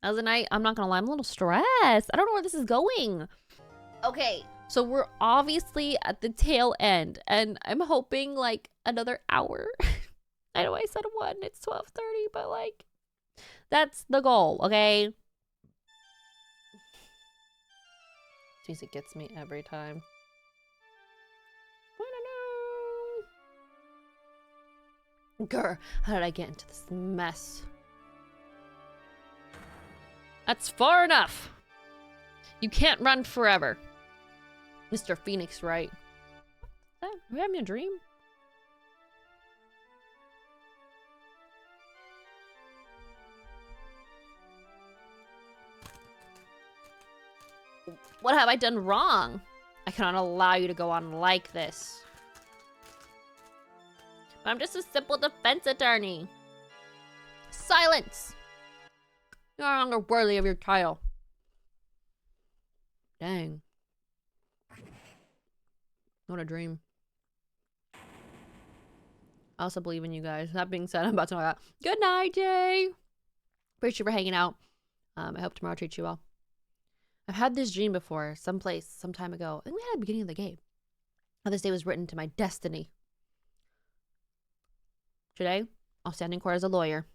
As a night, I'm not gonna lie, I'm a little stressed. I don't know where this is going. Okay, so we're obviously at the tail end, and I'm hoping like another hour. I know I said 1, it's 12:30, but like, that's the goal, okay? This music gets me every time. Grr, how did I get into this mess? That's far enough. You can't run forever. Mr. Phoenix, right? Are we having a dream? What have I done wrong? I cannot allow you to go on like this. I'm just a simple defense attorney. Silence! You're no longer worthy of your title. Dang. What a dream. I also believe in you guys. That being said, I'm about to go out. Good night, Jay. Appreciate you for hanging out. I hope tomorrow treats you well. I've had this dream before, someplace, some time ago. I think we had at the beginning of the game. How this day was written to my destiny. Today, I'll stand in court as a lawyer.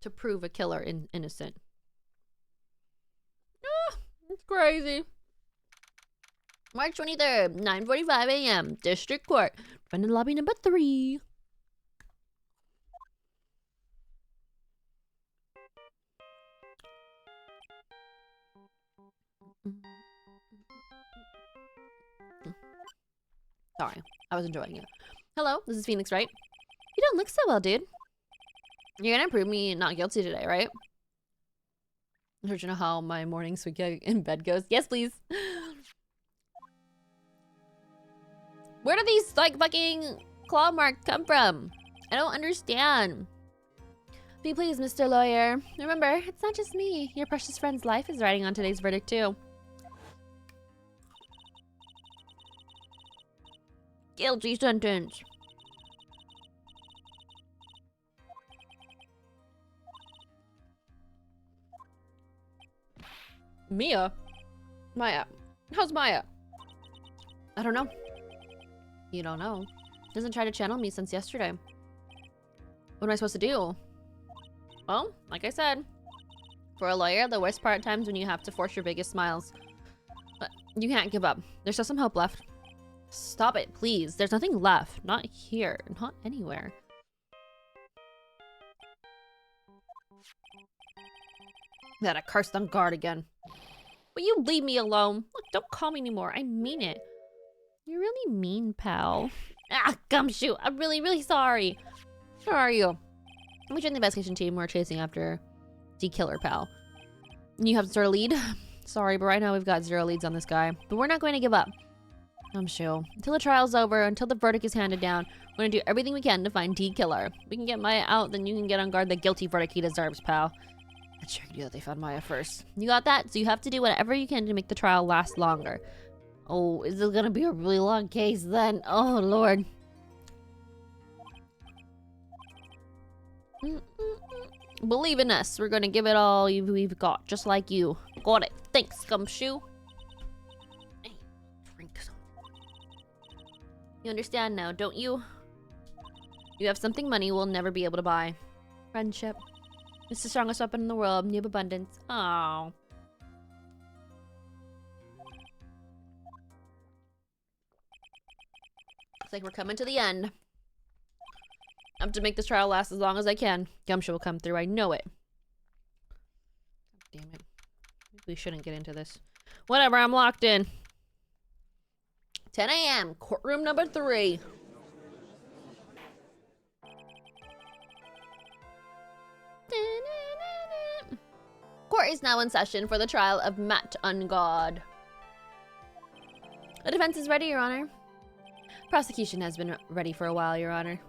To prove a killer innocent. Ah, it's crazy. March 23rd, 9:45 a.m. District Court. Front of lobby number 3. Sorry, I was enjoying it. Hello, this is Phoenix, right? You don't look so well, dude. You're gonna prove me not guilty today, right? Don't you know how my morning sweet in bed goes? Yes, please. Where do these, like, fucking claw marks come from? I don't understand. Be pleased, Mr. Lawyer. Remember, it's not just me. Your precious friend's life is riding on today's verdict, too. Guilty sentence. Mia? Maya. How's Maya? I don't know. You don't know. Doesn't try to channel me since yesterday. What am I supposed to do? Well, like I said, for a lawyer, the worst part at times when you have to force your biggest smiles. But you can't give up. There's still some hope left. Stop it, please. There's nothing left. Not here. Not anywhere. That accursed on guard again. Will you leave me alone? Look, don't call me anymore. I mean it. You're really mean, pal. Ah, gumshoe. I'm really, really sorry. Where are you? We joined the investigation team. We're chasing after the killer, pal. You have zero lead? Sorry, but right now we've got 0 leads on this guy. But we're not going to give up. Gumshoe. Until the trial's over, until the verdict is handed down, we're going to do everything we can to find D Killer. If we can get Maya out, then you can get on guard the guilty verdict he deserves, pal. I sure knew that they found Maya first. You got that? So you have to do whatever you can to make the trial last longer. Oh, is this gonna be a really long case then? Oh, Lord. Believe in us. We're gonna give it all we've got, just like you. Got it. Thanks, Gumshoe. Hey, drink some. You understand now, don't you? You have something money will never be able to buy. Friendship. It's the strongest weapon in the world. You have abundance. Oh. Looks like we're coming to the end. I have to make this trial last as long as I can. Gumshoe will come through. I know it. Damn it. We shouldn't get into this. Whatever, I'm locked in. 10 a.m. Courtroom number 3. Court is now in session for the trial of Matt Ungod. The defense is ready, Your Honor. Prosecution has been ready for a while, Your Honor.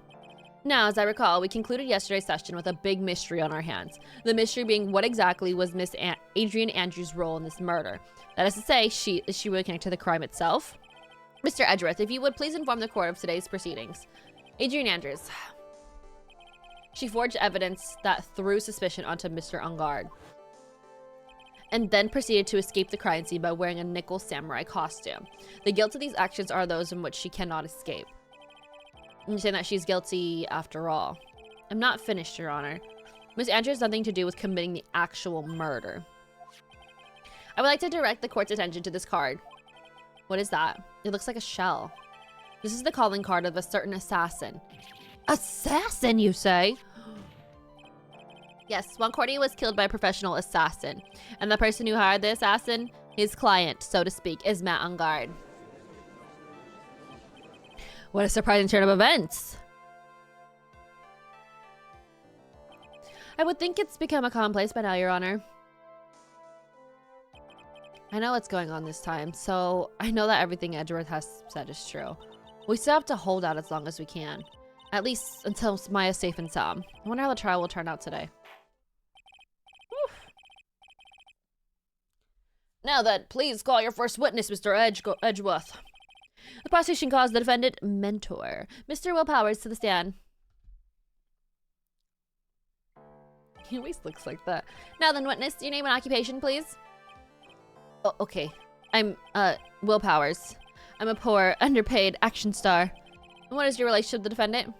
Now, as I recall, we concluded yesterday's session with a big mystery on our hands. The mystery being what exactly was Miss Adrian Andrews' role in this murder. That is to say, is she really connected to the crime itself? Mr. Edgeworth, if you would please inform the court of today's proceedings. Adrian Andrews. She forged evidence that threw suspicion onto Mr. Ungard, and then proceeded to escape the crime scene by wearing a nickel samurai costume. The guilt of these actions are those in which she cannot escape. I'm saying that she's guilty after all. I'm not finished, Your Honor. Miss Andrews has nothing to do with committing the actual murder. I would like to direct the court's attention to this card. What is that? It looks like a shell. This is the calling card of a certain assassin. Assassin, you say? Yes, Juan Cordy was killed by a professional assassin. And the person who hired the assassin, his client, so to speak, is Matt Ungard. What a surprising turn of events. I would think it's become a commonplace by now, Your Honor. I know what's going on this time, so I know that everything Edgeworth has said is true. We still have to hold out as long as we can. At least until Maya's safe and sound. I wonder how the trial will turn out today. Now then, please call your first witness, Mr. Edgeworth. The prosecution calls the defendant mentor, Mr. Will Powers, to the stand. He always looks like that. Now then, witness, your name and occupation, please. Oh, okay. I'm, Will Powers. I'm a poor, underpaid action star. And what is your relationship to the defendant?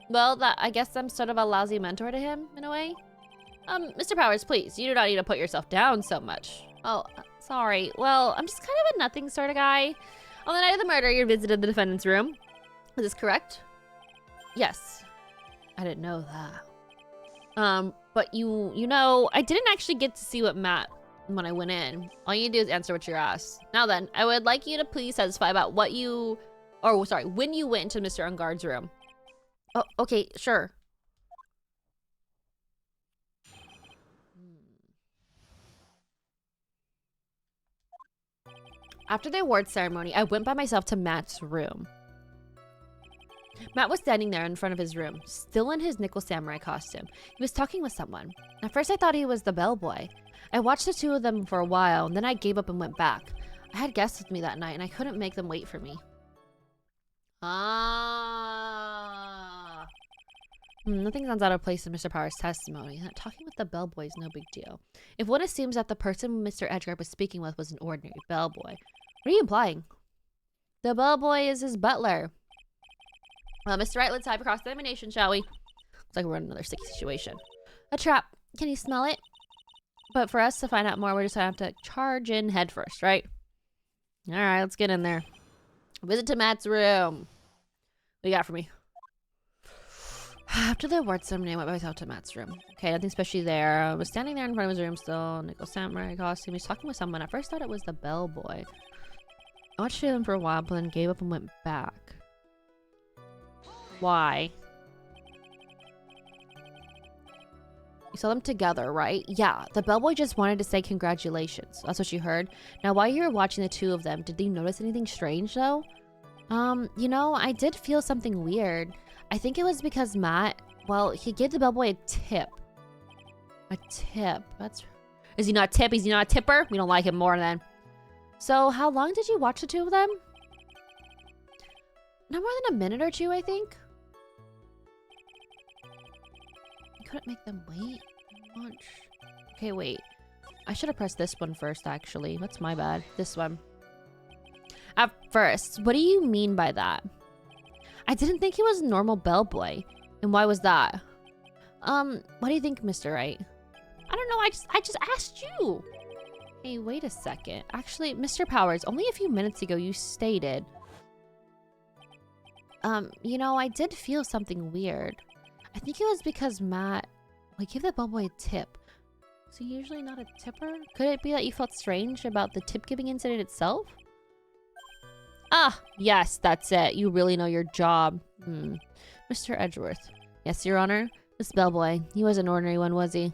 Well, I guess I'm sort of a lousy mentor to him, in a way. Mr. Powers, please, you do not need to put yourself down so much. Oh, sorry. Well, I'm just kind of a nothing sort of guy. On the night of the murder, you visited the defendant's room. Is this correct? Yes. I didn't know that. But you know, I didn't actually get to see what Matt when I went in. All you do is answer what you're asked. Now then, I would like you to please testify about when you went into Mr. Ungard's room. Oh, okay, sure. After the award ceremony, I went by myself to Matt's room. Matt was standing there in front of his room, still in his nickel samurai costume. He was talking with someone. At first, I thought he was the bellboy. I watched the two of them for a while, and then I gave up and went back. I had guests with me that night, and I couldn't make them wait for me. Nothing sounds out of place in Mr. Powers' testimony. Talking with the bellboy is no big deal. If one assumes that the person Mr. Edgar was speaking with was an ordinary bellboy, what are you implying? The bellboy is his butler. Well, Mr. Wright, let's have a cross-examination, shall we? Looks like we're in another sticky situation. A trap. Can you smell it? But for us to find out more, we're just gonna have to charge in head first, right? Alright, let's get in there. Visit to Matt's room. What do you got for me? After the award ceremony, I went by myself to Matt's room. Okay, nothing special there. I was standing there in front of his room still. Nickel samurai costume. He was talking with someone. At first, I thought it was the bellboy. I watched him for a while, but then gave up and went back. Why? You saw them together, right? Yeah, the bellboy just wanted to say congratulations. That's what you heard. Now, while you were watching the two of them, did you notice anything strange, though? You know, I did feel something weird. I think it was because Matt, well, he gave the bellboy a tip. A tip? Is he not a tip? Is he not a tipper? We don't like him more then. So, how long did you watch the two of them? Not more than a minute or two, I think. You couldn't make them wait much. Okay, wait. I should have pressed this one first, actually. That's my bad. This one. At first, what do you mean by that? I didn't think he was a normal bellboy. And why was that? What do you think, Mr. Wright? I don't know, I just asked you. Hey, wait a second. Actually, Mr. Powers, only a few minutes ago you stated... you know, I did feel something weird. I think it was because Matt... Well, he gave the bellboy a tip. Is he usually not a tipper? Could it be that you felt strange about the tip-giving incident itself? Ah, yes, that's it. You really know your job. Mr. Edgeworth. Yes, Your Honor. This bellboy, he wasn't an ordinary one, was he?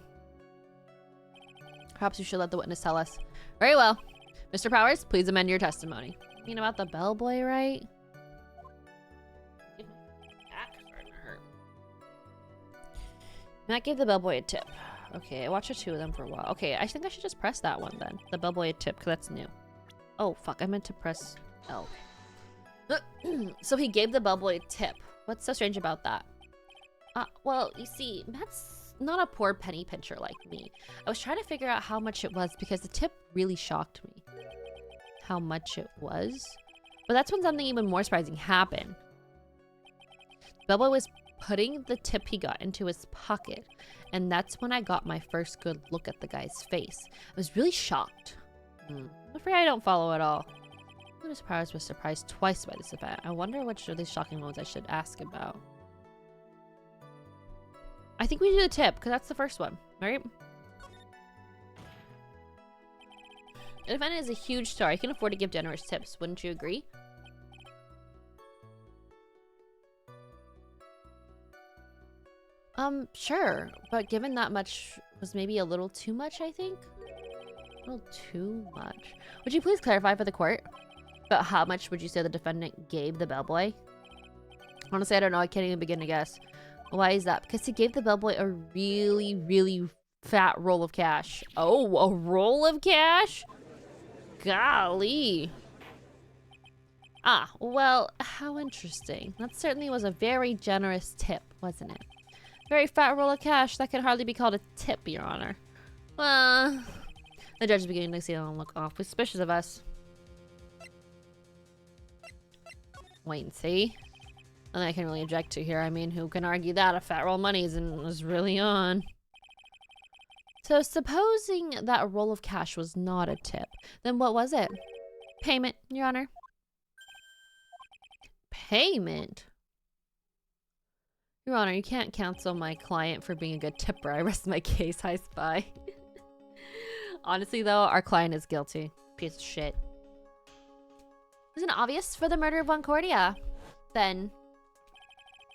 Perhaps you should let the witness tell us. Very well. Mr. Powers, please amend your testimony. You mean about the bellboy, right? Matt gave the bellboy a tip. Okay, I watched the two of them for a while. Okay, I think I should just press that one then. The bellboy a tip, because that's new. Oh, fuck. I meant to press L. So he gave the bellboy a tip. What's so strange about that? Well, you see, Matt's not a poor penny pincher like me. I was trying to figure out how much it was because the tip really shocked me. How much it was? But that's when something even more surprising happened. Bellboy was putting the tip he got into his pocket, and that's when I got my first good look at the guy's face. I was really shocked. I'm afraid I don't follow at all. Miss Powers was surprised twice by this event. I wonder which of these shocking moments I should ask about. I think we do the tip, because that's the first one, right? An event is a huge star. I can afford to give generous tips. Wouldn't you agree? Sure. But given that much was maybe a little too much, I think? A little too much. Would you please clarify for the court? About how much would you say the defendant gave the bellboy? Honestly, I don't know. I can't even begin to guess. Why is that? Because he gave the bellboy a really, really fat roll of cash. Oh, a roll of cash? Golly. Ah, well, how interesting. That certainly was a very generous tip, wasn't it? Very fat roll of cash. That could hardly be called a tip, Your Honor. Well, the judge is beginning to see and look awfully suspicious of us. Wait and see. Nothing I can really object to here. I mean, who can argue that? A fat roll of money is really on. So, supposing that a roll of cash was not a tip, then what was it? Payment, Your Honor. Payment? Your Honor, you can't cancel my client for being a good tipper. I rest my case, High Spy. Honestly, though, our client is guilty. Piece of shit. Isn't it obvious for the murder of Concordia? Then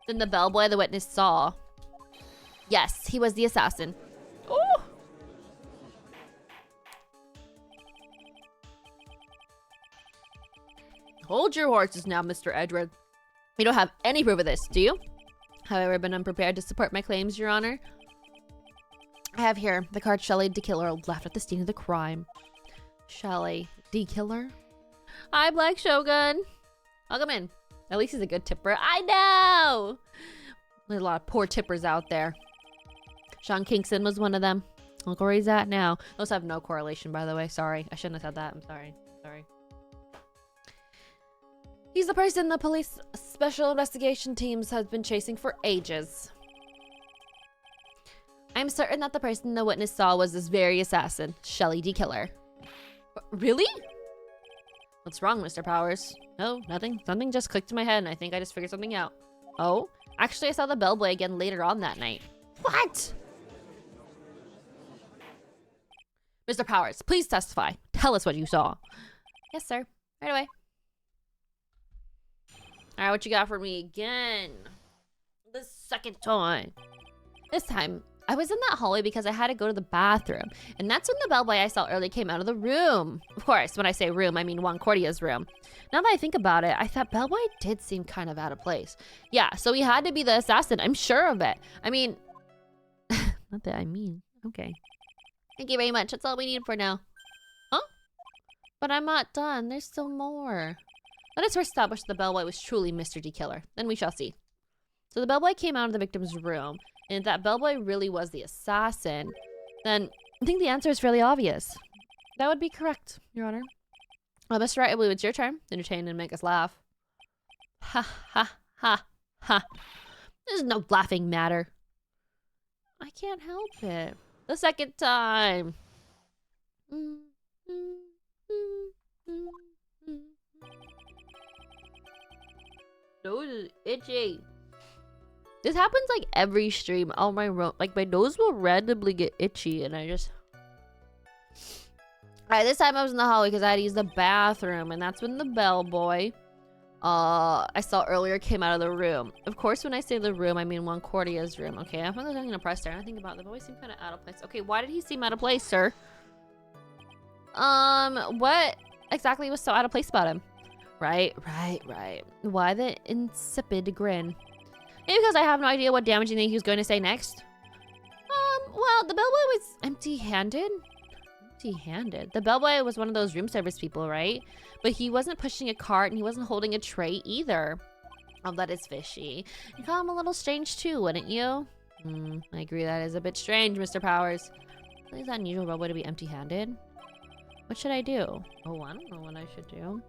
the bellboy the witness saw. Yes, he was the assassin. Oh! Hold your horses now, Mr. Edward. You don't have any proof of this, do you? However, I've been unprepared to support my claims, Your Honor. I have here the card Shelley D. Killer left at the scene of the crime. Shelley D. Killer? Hi, Black Shogun. Welcome in. At least he's a good tipper. I know! There's a lot of poor tippers out there. Sean Kingston was one of them. Look where he's at now. Those have no correlation, by the way. Sorry. I shouldn't have said that. I'm sorry. Sorry. He's the person the police special investigation teams have been chasing for ages. I'm certain that the person the witness saw was this very assassin, Shelley D. Killer. Really? What's wrong, Mr. Powers? No, nothing. Something just clicked in my head and I think I just figured something out. Oh? Actually, I saw the bellboy again later on that night. What? Mr. Powers, please testify. Tell us what you saw. Yes, sir. Right away. Alright, what you got for me again? The second time. This time, I was in that hallway because I had to go to the bathroom. And that's when the bellboy I saw earlier came out of the room. Of course, when I say room, I mean Concordia's room. Now that I think about it, I thought bellboy did seem kind of out of place. Yeah, so he had to be the assassin. I'm sure of it. I mean... not that I mean. Okay. Thank you very much. That's all we need for now. Huh? But I'm not done. There's still more. Let us first establish the bellboy was truly Mr. D. Killer. Then we shall see. So the bellboy came out of the victim's room. And if that bellboy really was the assassin, then I think the answer is fairly obvious. That would be correct, Your Honor. Well, Mr. Wright, I believe it's your turn. Entertain and make us laugh. Ha, ha, ha, ha. This is no laughing matter. I can't help it. The second time. Nose is itchy. This happens like every stream. Oh my nose will randomly get itchy and I just... Alright, this time I was in the hallway because I had to use the bathroom and that's when the bellboy I saw earlier came out of the room. Of course, when I say the room, I mean Concordia's room. Okay, I'm finally going to press there. I think about it. The bellboy seemed kind of out of place. Okay, why did he seem out of place, sir? What exactly was so out of place about him? Right. Why the insipid grin? Maybe because I have no idea what damaging thing he was going to say next. Well, the bellboy was empty-handed. Empty-handed. The bellboy was one of those room service people, right? But he wasn't pushing a cart and he wasn't holding a tray either. Oh, that is fishy. You call him a little strange too, wouldn't you? I agree that is a bit strange, Mr. Powers. Is that unusual robot to be empty-handed? What should I do? Oh, I don't know what I should do.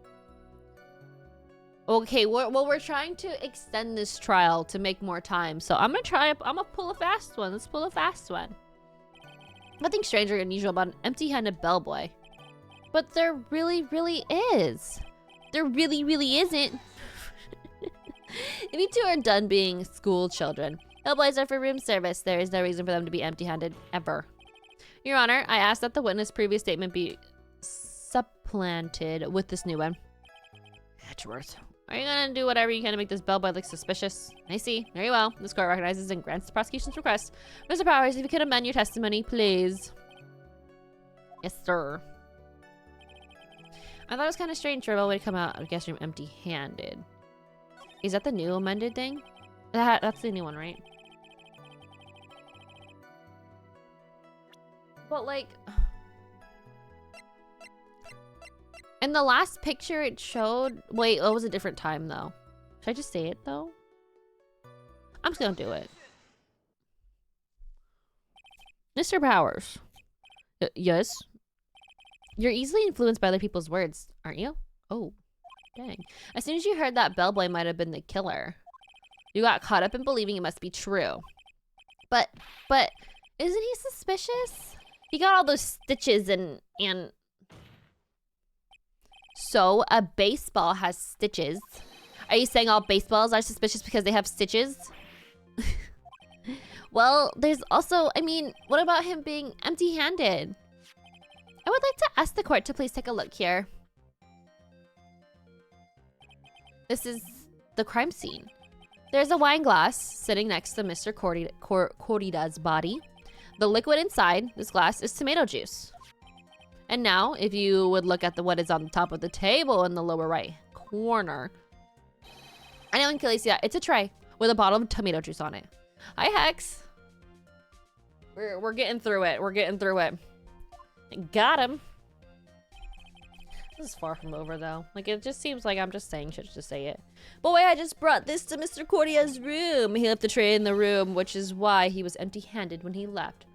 Okay, we're trying to extend this trial to make more time. So I'm gonna pull a fast one. Let's pull a fast one. Nothing strange or unusual about an empty-handed bellboy. But there really, really is. There really, really isn't. If you two are done being school children, bellboys are for room service. There is no reason for them to be empty-handed ever. Your Honor, I ask that the witness' previous statement be supplanted with this new one. Edgeworth, are you gonna do whatever you can to make this bellboy look suspicious? I see. Very well. This court recognizes and grants the prosecution's request. Mr. Powers, if you could amend your testimony, please. Yes, sir. I thought it was kind of strange for a bellboy to come out of the guest room empty-handed. Is that the new amended thing? That's the new one, right? But like, in the last picture it showed, wait, it was a different time though. Should I just say it though? I'm just gonna do it. Mr. Powers. Yes? You're easily influenced by other people's words, aren't you? Oh, dang. As soon as you heard that bellboy might have been the killer, you got caught up in believing it must be true. But, isn't he suspicious? He got all those stitches and... So, a baseball has stitches. Are you saying all baseballs are suspicious because they have stitches? Well, there's also, I mean, what about him being empty-handed? I would like to ask the court to please take a look here. This is the crime scene. There's a wine glass sitting next to Mr. Cordida's body. The liquid inside this glass is tomato juice. And now, if you would look at what is on the top of the table in the lower right corner. I know in case, yeah, it's a tray with a bottle of tomato juice on it. Hi, Hex. We're getting through it. We're getting through it. Got him. This is far from over, though. Like, it just seems like I'm just saying shit to say it. Boy, I just brought this to Mr. Cordia's room. He left the tray in the room, which is why he was empty-handed when he left.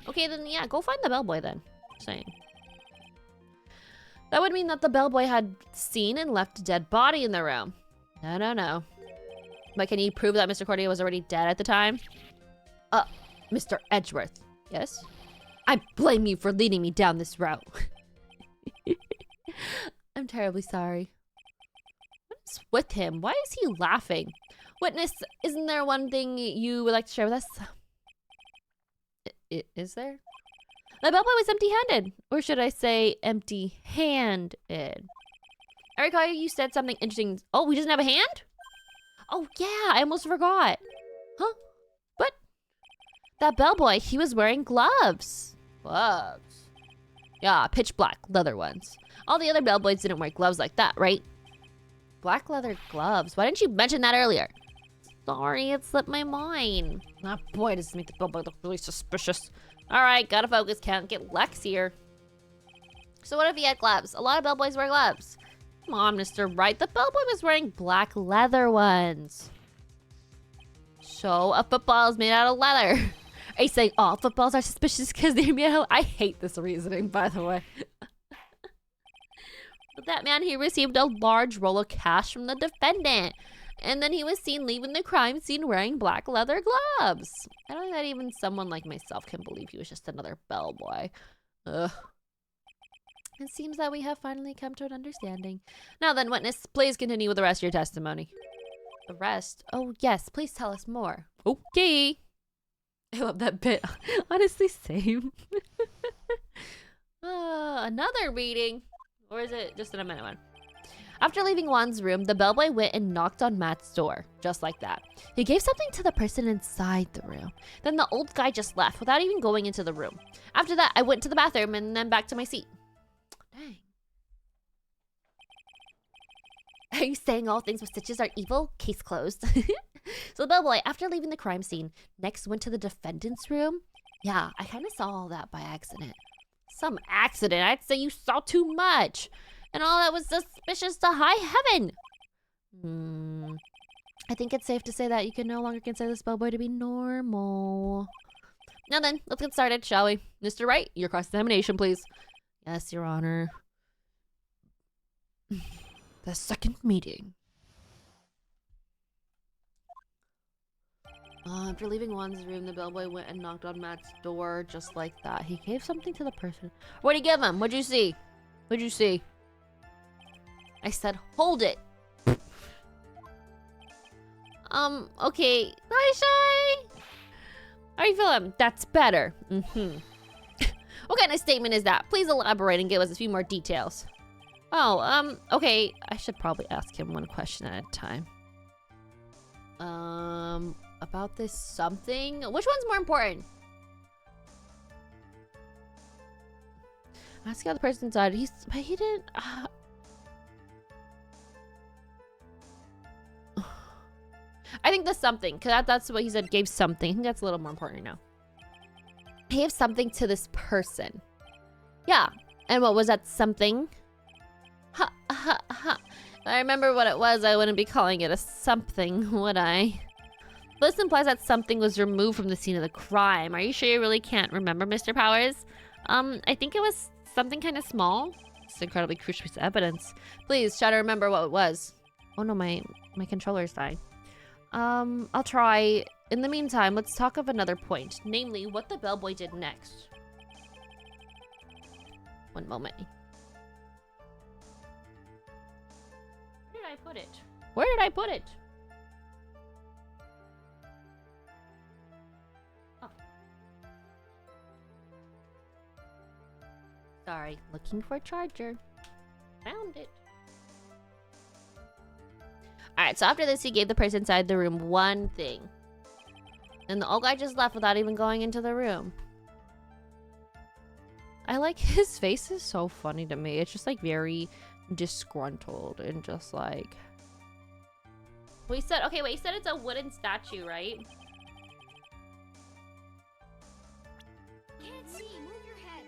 Okay, then, yeah, go find the bellboy, then. Just saying. That would mean that the bellboy had seen and left a dead body in the room. No. But can you prove that Mr. Cordia was already dead at the time? Mr. Edgeworth. Yes? I blame you for leading me down this route. I'm terribly sorry. What is with him? Why is he laughing? Witness, isn't there one thing you would like to share with us? Is there? The bellboy was empty-handed. Or should I say empty-handed? I recall you said something interesting. Oh, he doesn't have a hand? Oh, yeah, I almost forgot. Huh? What? That bellboy, he was wearing gloves. Gloves? Yeah, pitch black leather ones. All the other bellboys didn't wear gloves like that, right? Black leather gloves. Why didn't you mention that earlier? Sorry, it slipped my mind. Oh boy, does this make the bellboy look really suspicious. Alright, gotta focus, can't get Lex here. So what if he had gloves? A lot of bellboys wear gloves. Come on, Mr. Wright. The bellboy was wearing black leather ones. So a football is made out of leather. Are you saying all footballs are suspicious because they're made out of... I hate this reasoning, by the way. But that man, he received a large roll of cash from the defendant. And then he was seen leaving the crime scene wearing black leather gloves. I don't think that even someone like myself can believe he was just another bellboy. Ugh. It seems that we have finally come to an understanding. Now then, witness, please continue with the rest of your testimony. The rest? Oh, yes, please tell us more. Okay. I love that bit. Honestly, same. Another reading. Or is it just an amendment one? After leaving Juan's room, the bellboy went and knocked on Matt's door. Just like that. He gave something to the person inside the room. Then the old guy just left without even going into the room. After that, I went to the bathroom and then back to my seat. Dang. Are you saying all things with stitches are evil? Case closed. So the bellboy, after leaving the crime scene, next went to the defendant's room. Yeah, I kind of saw all that by accident. Some accident? I'd say you saw too much. And all that was suspicious to high heaven. I think it's safe to say that you can no longer consider this bellboy to be normal. Now then, let's get started, shall we? Mr. Wright, your cross-examination, please. Yes, Your Honor. The second meeting. After leaving Juan's room, the bellboy went and knocked on Matt's door just like that. He gave something to the person. What'd he give him? What'd you see? What'd you see? I said, hold it. Okay. Hi, Shy. How are you feeling? That's better. What kind of statement is that? Please elaborate and give us a few more details. Oh, okay. I should probably ask him one question at a time. About this something? Which one's more important? Ask how the person died. He didn't. I think the something, because that's what he said, gave something. I think that's a little more important now. He gave something to this person. Yeah. And what was that something? Ha, ha, ha. If I remember what it was, I wouldn't be calling it a something, would I? This implies that something was removed from the scene of the crime. Are you sure you really can't remember, Mr. Powers? I think it was something kind of small. It's an incredibly crucial piece of evidence. Please try to remember what it was. Oh no, my controller's dying. I'll try. In the meantime, let's talk of another point, namely what the bellboy did next. One moment. Where did I put it? Where did I put it? Oh. Sorry, looking for a charger. Found it. Alright, so after this, he gave the person inside the room one thing. And the old guy just left without even going into the room. I like his face is so funny to me. It's just like very disgruntled and just like... Well, he said, okay, wait, he said it's a wooden statue, right? Can't see, move your head.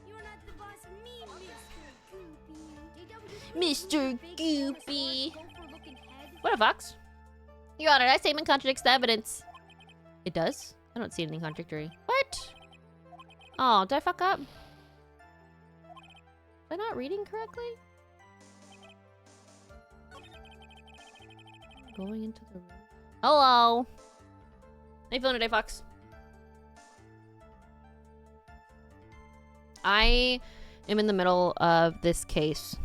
You're not the boss of me, Mr. Goopy. What a fox. Your Honor, that statement contradicts the evidence. It does? I don't see anything contradictory. What? Oh, did I fuck up? Am I not reading correctly? Going into the room. Hello. How you feeling today, Fox? I am in the middle of this case.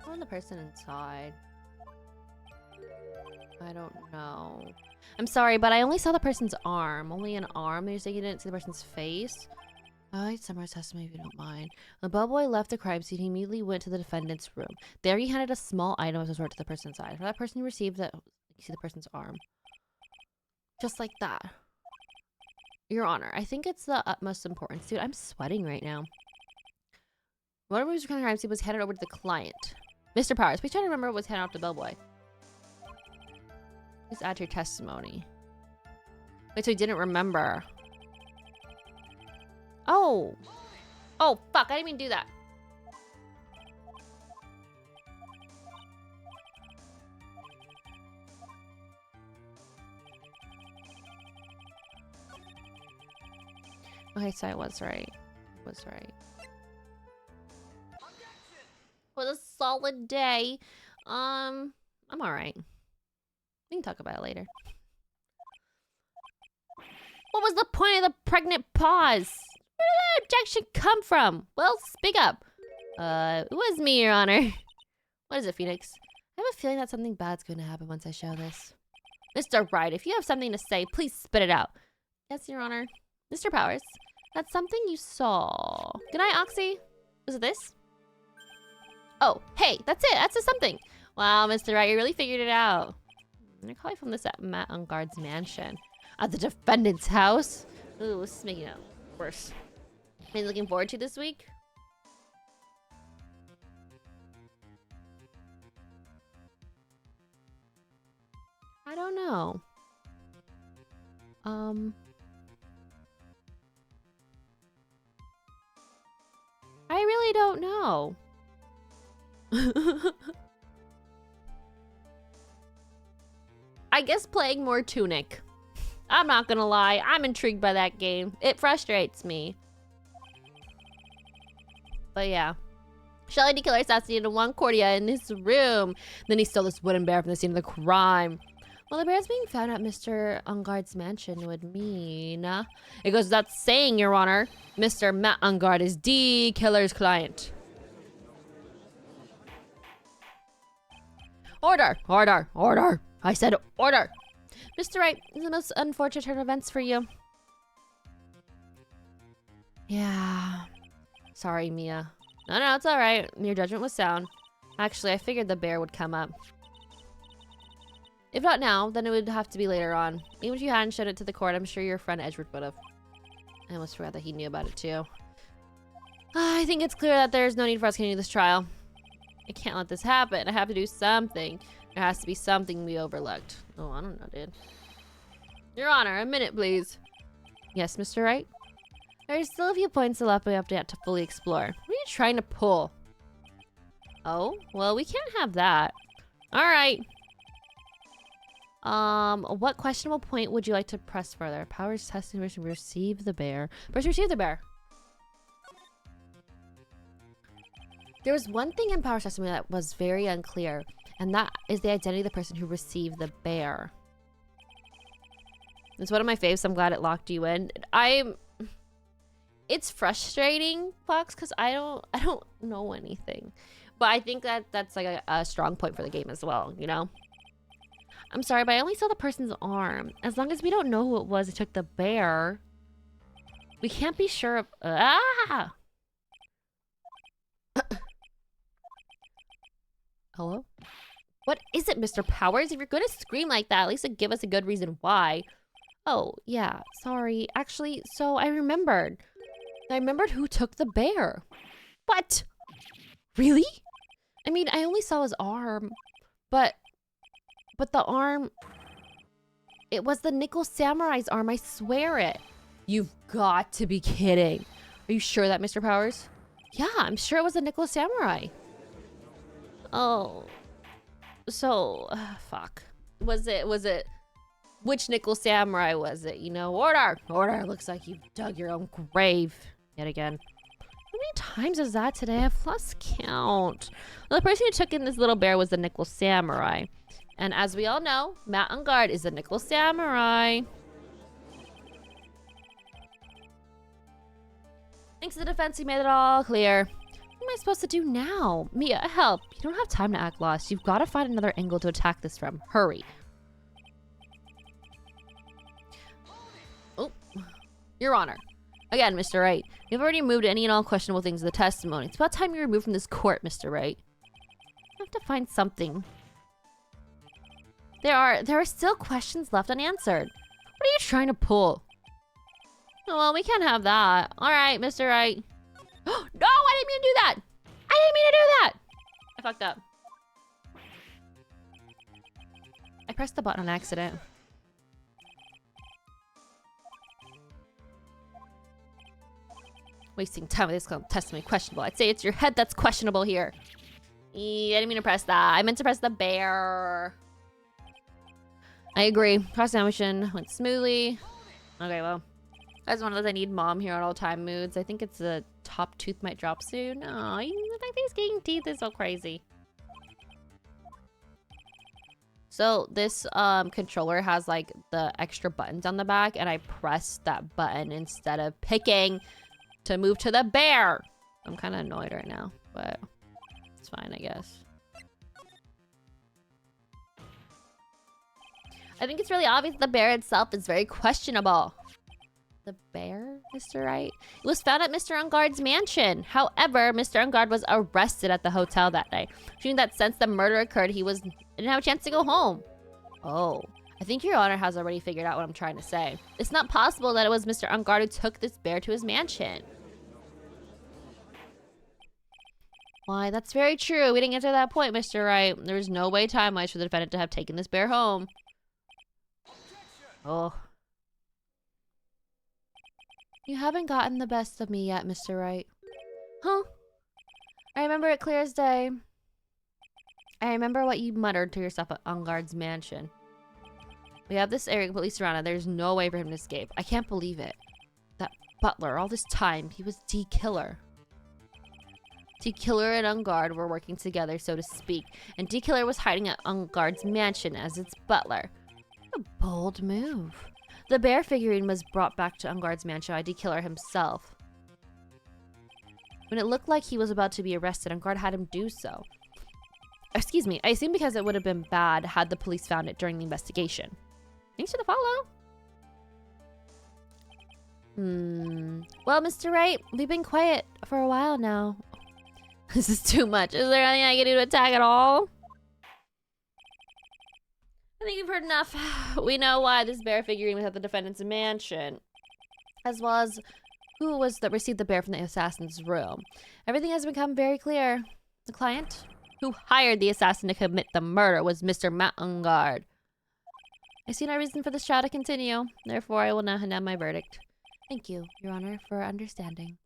On the person inside. I don't know. I'm sorry, but I only saw the person's arm. Only an arm. You're saying you didn't see the person's face? I'd summarize testimony if you don't mind. The bellboy left the crime scene. He immediately went to the defendant's room. There he handed a small item of some sort to the person's side. For that person, he received that. You see the person's arm. Just like that. Your Honor, I think it's the utmost importance. Dude, I'm sweating right now. Whatever was recording the crime scene was handed over to the client. Mr. Powers, please try to remember what was handed off to bellboy. Please add to your testimony. Wait, so he didn't remember. Oh. Oh, fuck. I didn't even do that. Okay, so I was right. I was right. It was a solid day. I'm alright. We can talk about it later. What was the point of the pregnant pause? Where did that objection come from? Well, speak up. It was me, Your Honor. What is it, Phoenix? I have a feeling that something bad's going to happen once I show this. Mr. Wright, if you have something to say, please spit it out. Yes, Your Honor. Mr. Powers, that's something you saw. Good night, Oxy. Was it this? Oh, hey, that's it. That's a something. Wow, Mr. Wright, you really figured it out. They're calling from this at Matt Ungard's mansion. At the defendant's house? Ooh, this is making it worse. Anything looking forward to this week? I don't know. I really don't know. I guess playing more Tunic. I'm not gonna lie, I'm intrigued by that game. It frustrates me. But yeah. Shelly D. Killer assassinated one Cordia in his room. Then he stole this wooden bear from the scene of the crime. Well, the bear's being found at Mr. Ungard's mansion would mean... It goes without saying, Your Honor, Mr. Matt Ungard is D. Killer's client. Order! Order! Order! I said order! Mr. Wright, this is the most unfortunate turn of events for you. Yeah. Sorry, Mia. No, it's alright. Your judgment was sound. Actually, I figured the bear would come up. If not now, then it would have to be later on. Even if you hadn't shown it to the court, I'm sure your friend Edgeworth would have. I almost forgot that he knew about it too. I think it's clear that there's no need for us to continue this trial. I can't let this happen. I have to do something. There has to be something we overlooked. Oh, I don't know, dude. Your Honor, a minute, please. Yes, Mr. Wright? There's still a few points left we have to fully explore. What are you trying to pull? Oh, well, we can't have that. All right. What questionable point would you like to press further? Powers testing version receive the bear. First, receive the bear. There was one thing in Powers testimony that was very unclear, and that is the identity of the person who received the bear. It's one of my faves. So I'm glad it locked you in. It's frustrating, Fox, because I don't know anything, but I think that that's like a strong point for the game as well. You know. I'm sorry, but I only saw the person's arm. As long as we don't know who it was who took the bear, we can't be sure of... Hello? What is it, Mr. Powers? If you're gonna scream like that, at least give us a good reason why. Oh, yeah, sorry. Actually, so I remembered who took the bear. What? Really? I mean, I only saw his arm, but the arm, it was the Nickel Samurai's arm, I swear it. You've got to be kidding. Are you sure that, Mr. Powers? Yeah, I'm sure it was the Nickel Samurai. Oh, so, fuck. Was it, which Nickel Samurai was it? You know, order! Looks like you dug your own grave yet again. How many times is that today? I've lost count. Well, the person who took in this little bear was the Nickel Samurai. And as we all know, Matt Ungard is a Nickel Samurai. Thanks to the defense, you made it all clear. What am I supposed to do now? Mia, help. You don't have time to act lost. You've got to find another angle to attack this from. Hurry. Oh, Your Honor. Again, Mr. Wright. You've already removed any and all questionable things in the testimony. It's about time you removed from this court, Mr. Wright. I have to find something. There are still questions left unanswered. What are you trying to pull? Oh, well, we can't have that. All right, Mr. Wright. No, I didn't mean to do that. I fucked up. I pressed the button on accident. Wasting time with this testimony questionable. I'd say it's your head that's questionable here. I didn't mean to press that. I meant to press the bear. I agree. Cross-examination went smoothly. Okay, well. That's one of those I need mom here at all time moods. I think it's the top tooth might drop soon. Oh, my face getting teeth is so crazy. So this controller has like the extra buttons on the back, and I pressed that button instead of picking to move to the bear. I'm kind of annoyed right now, but it's fine, I guess. I think it's really obvious the bear itself is very questionable. The bear, Mr. Wright? It was found at Mr. Ungard's mansion. However, Mr. Ungard was arrested at the hotel that night, meaning that since the murder occurred, he didn't have a chance to go home. Oh, I think Your Honor has already figured out what I'm trying to say. It's not possible that it was Mr. Ungard who took this bear to his mansion. Why, that's very true. We didn't get to that point, Mr. Wright. There was no way time-wise for the defendant to have taken this bear home. Oh. You haven't gotten the best of me yet, Mr. Wright. Huh? I remember it clear as day. I remember what you muttered to yourself at Ungard's mansion. We have this area completely surrounded. There's no way for him to escape. I can't believe it. That butler, all this time, he was D-Killer. D-Killer and Ungard were working together, so to speak. And D-Killer was hiding at Ungard's mansion as its butler. A bold move. The bear figurine was brought back to Ungard's mansion by D-Killer himself. When it looked like he was about to be arrested, Ungard had him do so. Excuse me, I assume because it would have been bad had the police found it during the investigation. Thanks for the follow. Well, Mr. Wright, we've been quiet for a while now. This is too much. Is there anything I can do to attack at all? I think you've heard enough. We know why this bear figurine was at the defendant's mansion, as well as who it was that received the bear from the assassin's room. Everything has become very clear. The client who hired the assassin to commit the murder was Mr. Matt Ungard. I see no reason for this trial to continue. Therefore, I will now hand down my verdict. Thank you, Your Honor, for understanding.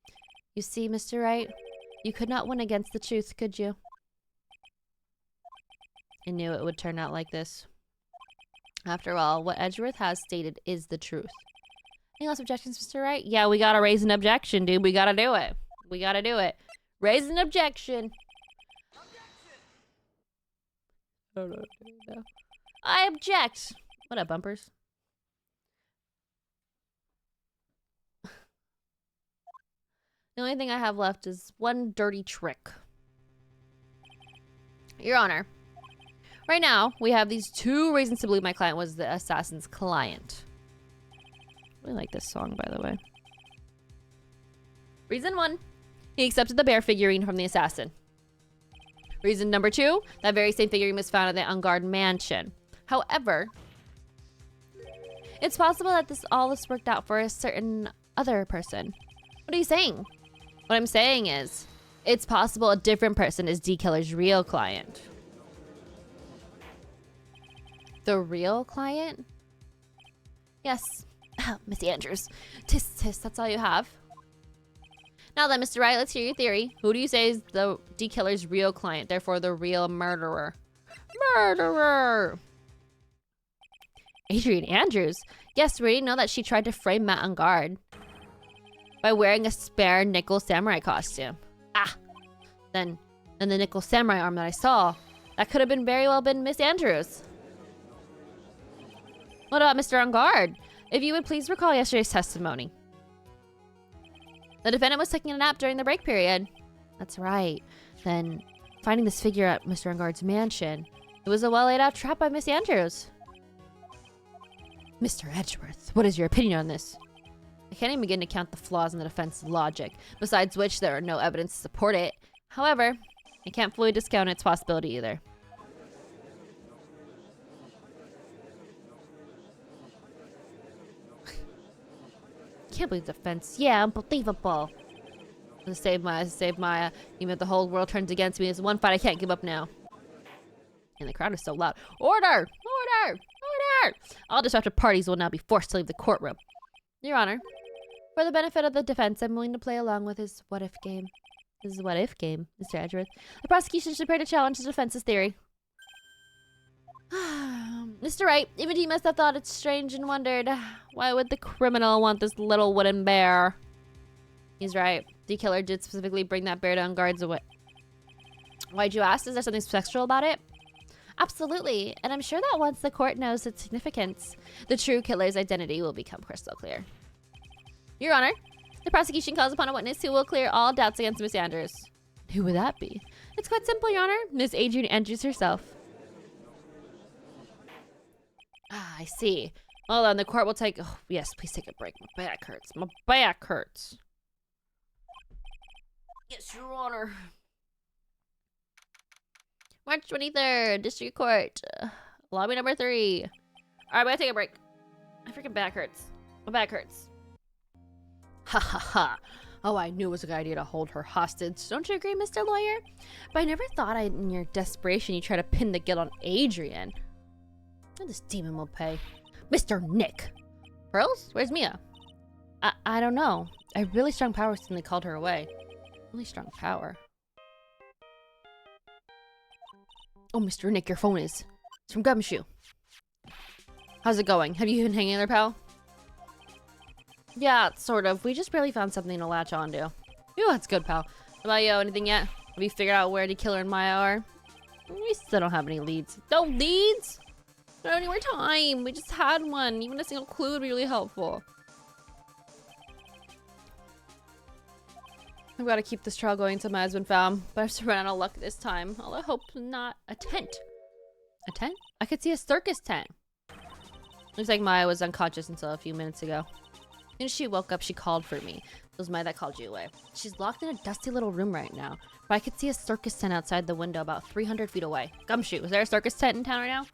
You see, Mr. Wright, you could not win against the truth, could you? I knew it would turn out like this. After all, what Edgeworth has stated is the truth. Any last objections, Mr. Wright? Yeah, we gotta raise an objection, dude. We gotta do it. We gotta do it. Raise an objection. I object. What up, bumpers? The only thing I have left is one dirty trick. Your Honor, right now, we have these two reasons to believe my client was the assassin's client. I really like this song, by the way. Reason 1, he accepted the bear figurine from the assassin. Reason number 2, that very same figurine was found at the Ungard mansion. However, it's possible that all this worked out for a certain other person. What are you saying? What I'm saying is, it's possible a different person is D-Killer's real client. The real client? Yes. Miss Andrews. Tis, tis, that's all you have. Now then, Mr. Wright, let's hear your theory. Who do you say is the D-Killer's real client, therefore the real murderer? Murderer! Adrian Andrews? Yes, we already know that she tried to frame Matt Ungard by wearing a spare nickel samurai costume. Then the nickel samurai arm that I saw, that could have been very well been Miss Andrews. What about Mr. Ungard? If you would please recall yesterday's testimony. The defendant was taking a nap during the break period. That's right. Then, finding this figure at Mr. Ungard's mansion, it was a well laid out trap by Miss Andrews. Mr. Edgeworth, what is your opinion on this? I can't even begin to count the flaws in the defense's logic, besides which there are no evidence to support it. However, I can't fully discount its possibility either. Can't believe the defense. Yeah, unbelievable. To save Maya. Even if the whole world turns against me, it's one fight I can't give up now. And the crowd is so loud. Order! Order! Order! All disruptive parties will now be forced to leave the courtroom. Your Honor, for the benefit of the defense, I'm willing to play along with his what-if game. This is a what-if game, Mr. Edgeworth. The prosecution should prepare to challenge the defense's theory. Mr. Wright, even he must have thought it strange and wondered, why would the criminal want this little wooden bear? He's right. The killer did specifically bring that bear to Ungard's away. Why'd you ask? Is there something sexual about it? Absolutely, and I'm sure that once the court knows its significance, the true killer's identity will become crystal clear. Your Honor, the prosecution calls upon a witness who will clear all doubts against Miss Andrews. Who would that be? It's quite simple, Your Honor. Miss Adrian Andrews herself. Ah, I see. Well then, the court will take... Oh, yes, please take a break. My back hurts. My back hurts. Yes, Your Honor. March 23rd, District Court. Lobby number 3. Alright, we gotta take a break. My freaking back hurts. My back hurts. Ha ha ha. Oh, I knew it was a good idea to hold her hostage. Don't you agree, Mr. Lawyer? But I never thought in your desperation you try to pin the guilt on Adrian. And this demon will pay. Mr. Nick! Pearls? Where's Mia? I don't know. I have really strong power since they called her away. Really strong power. Oh, Mr. Nick, your phone is. It's from Gumshoe. How's it going? Have you been hanging there, pal? Yeah, sort of. We just barely found something to latch onto. Ooh, that's good, pal. How about you? Anything yet? Have you figured out where the killer and Maya are? We still don't have any leads. No leads? We don't have any more time. We just had one. Even a single clue would be really helpful. I've got to keep this trial going until my husband found, but I've just run out of luck this time. All I hope not a tent. A tent? I could see a circus tent. Looks like Maya was unconscious until a few minutes ago. As soon as she woke up, she called for me. It was Maya that called you away. She's locked in a dusty little room right now, but I could see a circus tent outside the window about 300 feet away. Gumshoe, is there a circus tent in town right now?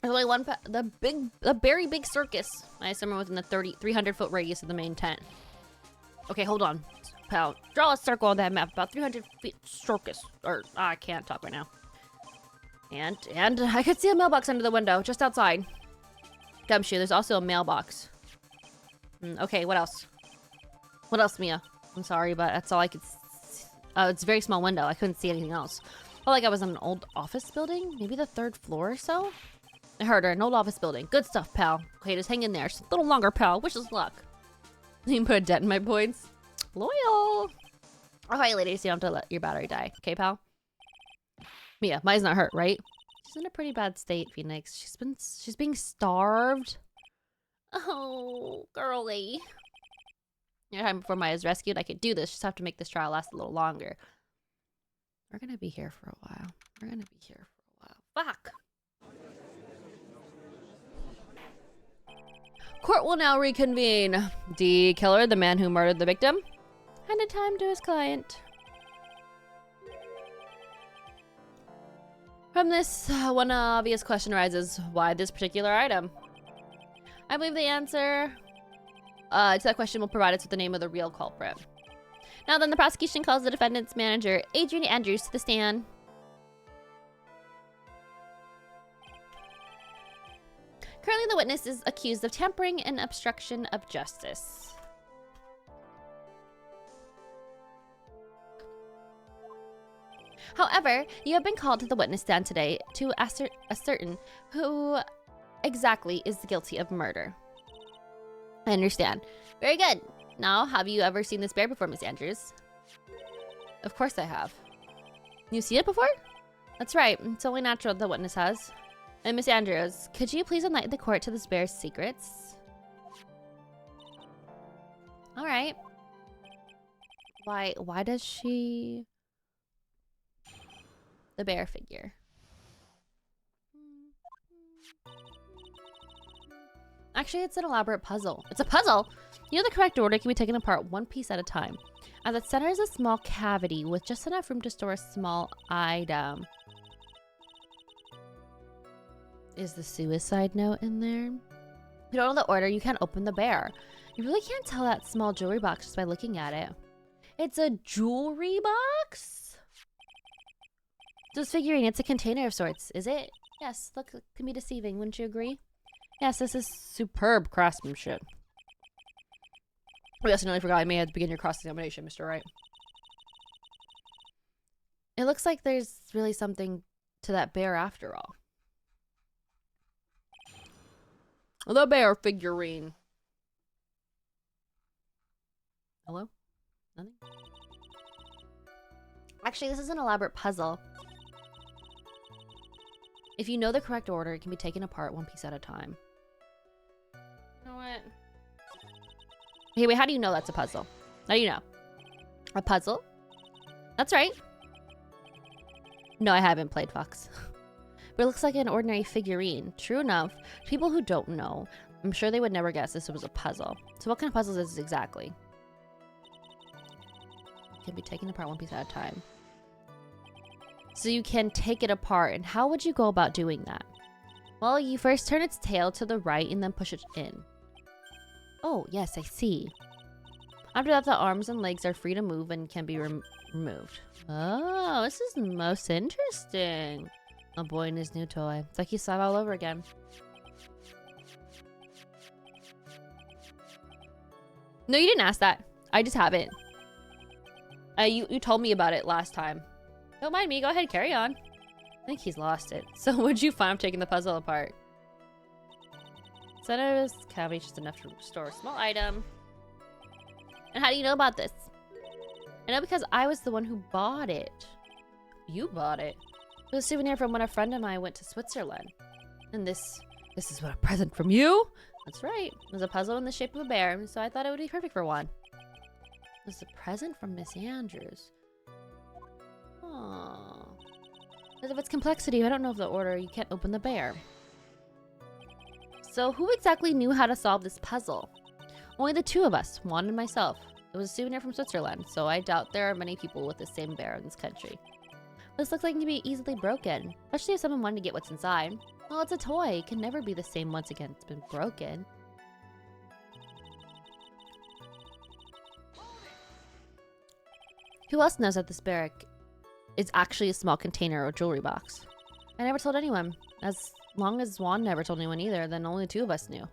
There's only one, the very big circus. I assume within the 300-foot radius of the main tent. Okay, hold on, pal. Draw a circle on that map, about 300 feet circus. Or, I can't talk right now. And I could see a mailbox under the window, just outside. Gumshoe, there's also a mailbox. Okay, what else? What else, Mia? I'm sorry, but that's all I could see. It's a very small window. I couldn't see anything else. Felt like I was in an old office building. Maybe the 3rd floor or so? I heard her, an old office building. Good stuff, pal. Okay, just hang in there. Just a little longer, pal. Wish us luck. You can put a dent in my points. Loyal. Alright, ladies, you don't have to let your battery die. Okay, pal? Mia, Maya's not hurt, right? She's in a pretty bad state, Phoenix. She's being starved. Oh, girly. Time before Maya's rescued, I could do this. Just have to make this trial last a little longer. We're gonna be here for a while. We're gonna be here for a while. Fuck! Court will now reconvene. D. Killer, the man who murdered the victim, handed time to his client. From this, one obvious question arises. Why this particular item? I believe the answer to that question will provide us with the name of the real culprit. Now then, the prosecution calls the defendant's manager, Adrian Andrews, to the stand. Currently, the witness is accused of tampering and obstruction of justice. However, you have been called to the witness stand today to ascertain who exactly is guilty of murder. I understand. Very good. Now, have you ever seen this bear before, Miss Andrews? Of course I have. You've seen it before? That's right. It's only natural the witness has. And Miss Andrews, could you please enlighten the court to this bear's secrets? All right. Why does she... The bear figure. Actually, it's an elaborate puzzle. It's a puzzle! You know the correct order can be taken apart one piece at a time. At the center is a small cavity with just enough room to store a small item. Is the suicide note in there? If you don't know the order, you can't open the bear. You really can't tell that small jewelry box just by looking at it. It's a jewelry box? This figurine, it's a container of sorts, is it? Yes, look, it can be deceiving, wouldn't you agree? Yes, this is superb craftsmanship. Oh, yes, I nearly forgot. I may have to begin your cross-examination, Mr. Wright. It looks like there's really something to that bear after all. The bear figurine. Hello? Nothing? Actually, this is an elaborate puzzle. If you know the correct order, it can be taken apart one piece at a time. You know what? Hey, wait, how do you know that's a puzzle? How do you know? A puzzle? That's right. No, I haven't played Fox. But it looks like an ordinary figurine. True enough, people who don't know, I'm sure they would never guess this was a puzzle. So what kind of puzzle is this exactly? It can be taken apart one piece at a time. So you can take it apart, and how would you go about doing that? Well, you first turn its tail to the right and then push it in. Oh, yes, I see. After that, the arms and legs are free to move and can be removed. Oh, this is most interesting. A boy and his new toy. It's like he saw it all over again. No, you didn't ask that. I just have it. You told me about it last time. Don't mind me. Go ahead, carry on. I think he's lost it. So what'd you find taking the puzzle apart? Center's cavity just enough to store a small item. And how do you know about this? I know because I was the one who bought it. You bought it? It was a souvenir from when a friend of mine went to Switzerland. And this is what a present from you? That's right. It was a puzzle in the shape of a bear, so I thought it would be perfect for one. It was a present from Miss Andrews. Aww. Because of its complexity, I don't know of the order. You can't open the bear. So who exactly knew how to solve this puzzle? Only the two of us, Juan and myself. It was a souvenir from Switzerland, so I doubt there are many people with the same bear in this country. This looks like it can be easily broken, especially if someone wanted to get what's inside. Well, it's a toy. It can never be the same once again it's been broken. Who else knows that this barrack is actually a small container or jewelry box? I never told anyone. As long as Juan never told anyone either, then only two of us knew.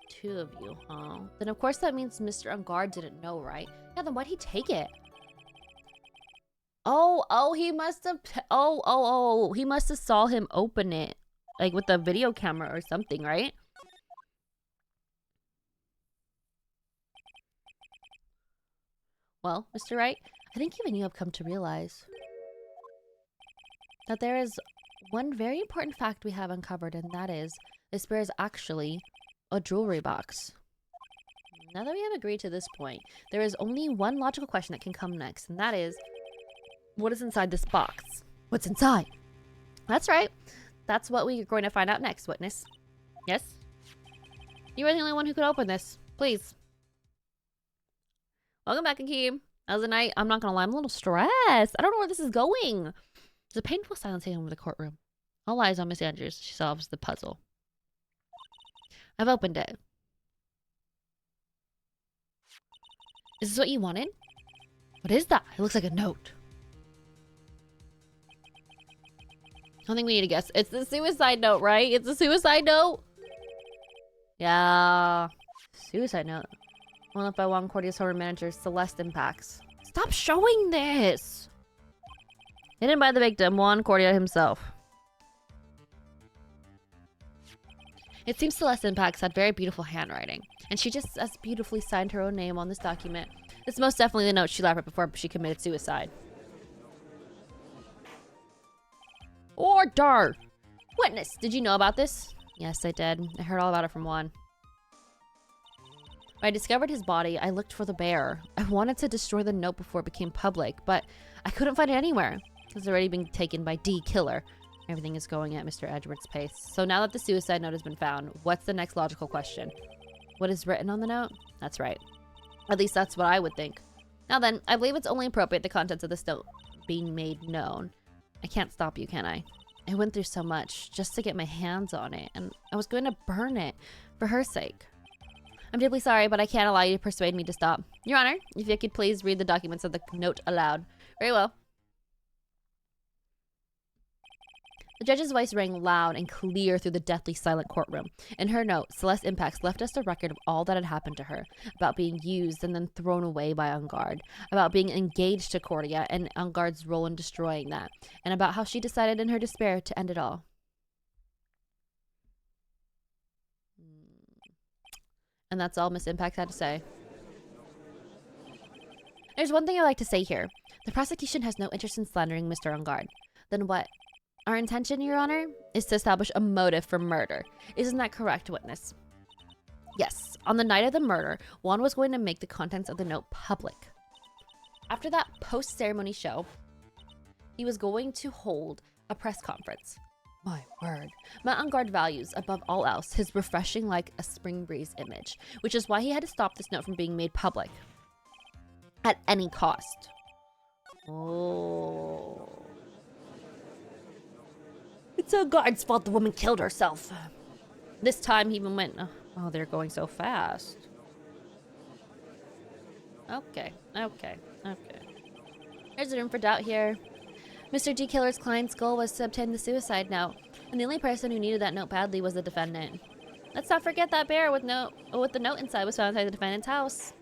Two of you, huh? Then of course that means Mr. Ungard didn't know, right? Yeah, then why'd he take it? Oh, he must have, he must have saw him open it. Like with the video camera or something, right? Well, Mr. Wright, I think even you have come to realize that there is one very important fact we have uncovered, and that is this bear is actually a jewelry box. Now that we have agreed to this point, there is only one logical question that can come next, and that is, what is inside this box? What's inside? That's right. That's what we're going to find out next, witness. Yes? You are the only one who could open this. Please. Welcome back, Akeem. How's the night? I'm not gonna lie, I'm a little stressed. I don't know where this is going. There's a painful silence hanging over the courtroom. All eyes on Miss Andrews. She solves the puzzle. I've opened it. Is this what you wanted? What is that? It looks like a note. I think we need to guess. It's the suicide note, right? It's the suicide note? Yeah. Suicide note. One left by Juan Cordia's former manager, Celeste Impacts. Stop showing this! Hidden by the victim, Juan Cordia himself. It seems Celeste Impacts had very beautiful handwriting, and she just as beautifully signed her own name on this document. It's most definitely the note she left right before she committed suicide. Order! Witness, did you know about this? Yes, I did. I heard all about it from Juan. When I discovered his body, I looked for the bear. I wanted to destroy the note before it became public, but I couldn't find it anywhere. It was already being taken by D. Killer. Everything is going at Mr. Edward's pace. So now that the suicide note has been found, what's the next logical question? What is written on the note? That's right. At least that's what I would think. Now then, I believe it's only appropriate the contents of this note being made known. I can't stop you, can I? I went through so much just to get my hands on it, and I was going to burn it for her sake. I'm deeply sorry, but I can't allow you to persuade me to stop. Your Honor, if you could please read the documents of the note aloud. Very well. The judge's voice rang loud and clear through the deathly silent courtroom. In her note, Celeste Impacts left us a record of all that had happened to her, about being used and then thrown away by Ungard, about being engaged to Cordia and Ungard's role in destroying that, and about how she decided in her despair to end it all. And that's all Miss Impacts had to say. There's one thing I'd like to say here. The prosecution has no interest in slandering Mr. Ungard. Then what? Our intention, Your Honor, is to establish a motive for murder. Isn't that correct, witness? Yes. On the night of the murder, Juan was going to make the contents of the note public. After that post-ceremony show, he was going to hold a press conference. My word. Mount Ungard values, above all else, his refreshing like a spring breeze image, which is why he had to stop this note from being made public. At any cost. Oh. It's Ungard's fault the woman killed herself. This time he even went, oh, they're going so fast. Okay. There's room for doubt here. Mr. D. Killer's client's goal was to obtain the suicide note, and the only person who needed that note badly was the defendant. Let's not forget that bear with the note inside was found inside the defendant's house.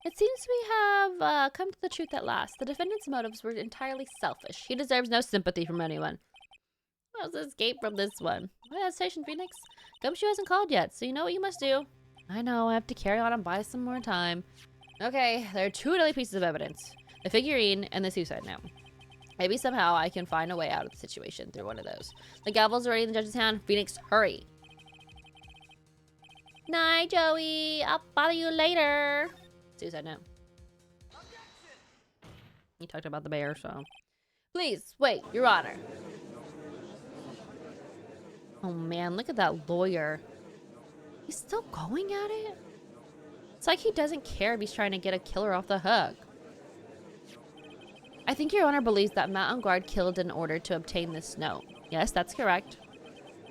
It seems we have come to the truth at last. The defendant's motives were entirely selfish. He deserves no sympathy from anyone. Let's escape from this one. Why that station, Phoenix? Gumshoe hasn't called yet, so you know what you must do. I know, I have to carry on and buy some more time. Okay, there are two deadly pieces of evidence. The figurine and the suicide note. Maybe somehow I can find a way out of the situation through one of those. The gavel's already in the judge's hand. Phoenix, hurry. Night, Joey. I'll bother you later. Suicide note. You talked about the bear, so. Please, wait, Your Honor. Oh man, look at that lawyer. He's still going at it? It's like he doesn't care if he's trying to get a killer off the hook. I think Your Honor believes that Matt on guard killed in order to obtain this note. Yes, that's correct.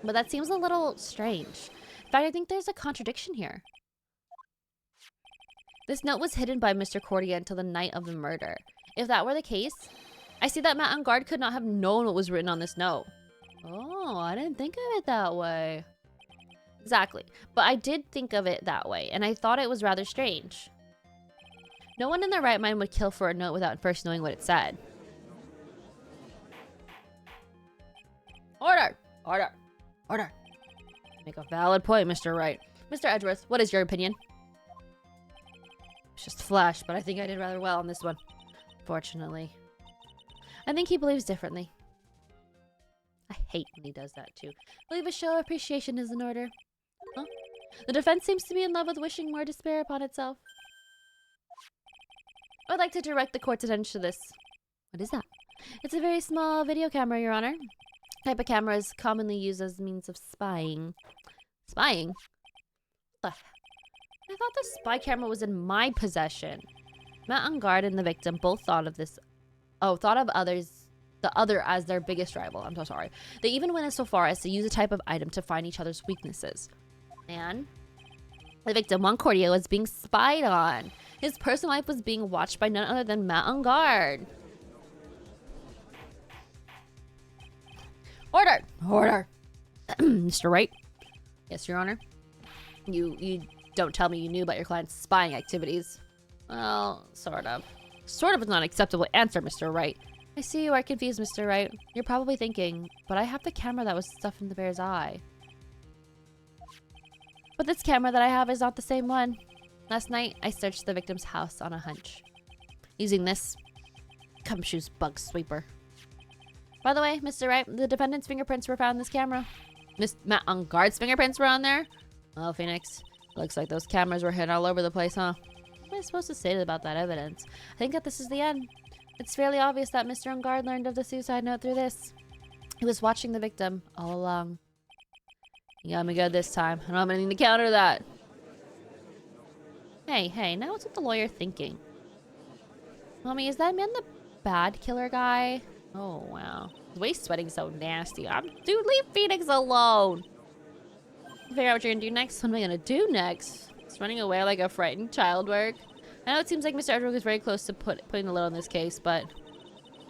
But that seems a little strange. In fact, I think there's a contradiction here. This note was hidden by Mr. Cordia until the night of the murder. If that were the case, I see that Matt on guard could not have known what was written on this note. Oh, I didn't think of it that way. Exactly. But I did think of it that way, and I thought it was rather strange. No one in their right mind would kill for a note without first knowing what it said. Order! Order! Order! Make a valid point, Mr. Wright. Mr. Edgeworth, what is your opinion? It's just flash, but I think I did rather well on this one. Fortunately. I think he believes differently. I hate when he does that too. Believe a show of appreciation is in order. Huh? The defense seems to be in love with wishing more despair upon itself. I would like to direct the court's attention to this. What is that? It's a very small video camera, Your Honor. Type of camera is commonly used as means of spying. Spying? What the? I thought the spy camera was in my possession. Matt on guard and the victim both thought of this. Oh, thought of the other as their biggest rival. I'm so sorry. They even went so far as to use a type of item to find each other's weaknesses. And the victim, Juan Cordia, was being spied on. His personal life was being watched by none other than Matt on guard. Order! Order! Mr. Wright? Yes, Your Honor? You don't tell me you knew about your client's spying activities. Well, sort of. Sort of is not an acceptable answer, Mr. Wright. I see you are confused, Mr. Wright. You're probably thinking, but I have the camera that was stuffed in the bear's eye. But this camera that I have is not the same one. Last night, I searched the victim's house on a hunch. Using this Gumshoe's bug sweeper. By the way, Mr. Wright, the defendant's fingerprints were found in this camera. Miss Matt on guard's fingerprints were on there? Well, Phoenix, looks like those cameras were hidden all over the place, huh? What am I supposed to say about that evidence? I think that this is the end. It's fairly obvious that Mr. on guard learned of the suicide note through this. He was watching the victim all along. You got me good this time. I don't have anything to counter that. Hey, now what's with the lawyer thinking? Mommy, is that man the bad killer guy? Oh, wow. His waist sweating so nasty. Dude, leave Phoenix alone. Figure out what you're gonna do next. What am I gonna do next? It's running away like a frightened child work. I know it seems like Mr. Edgeworth is very close to putting the lid on this case, but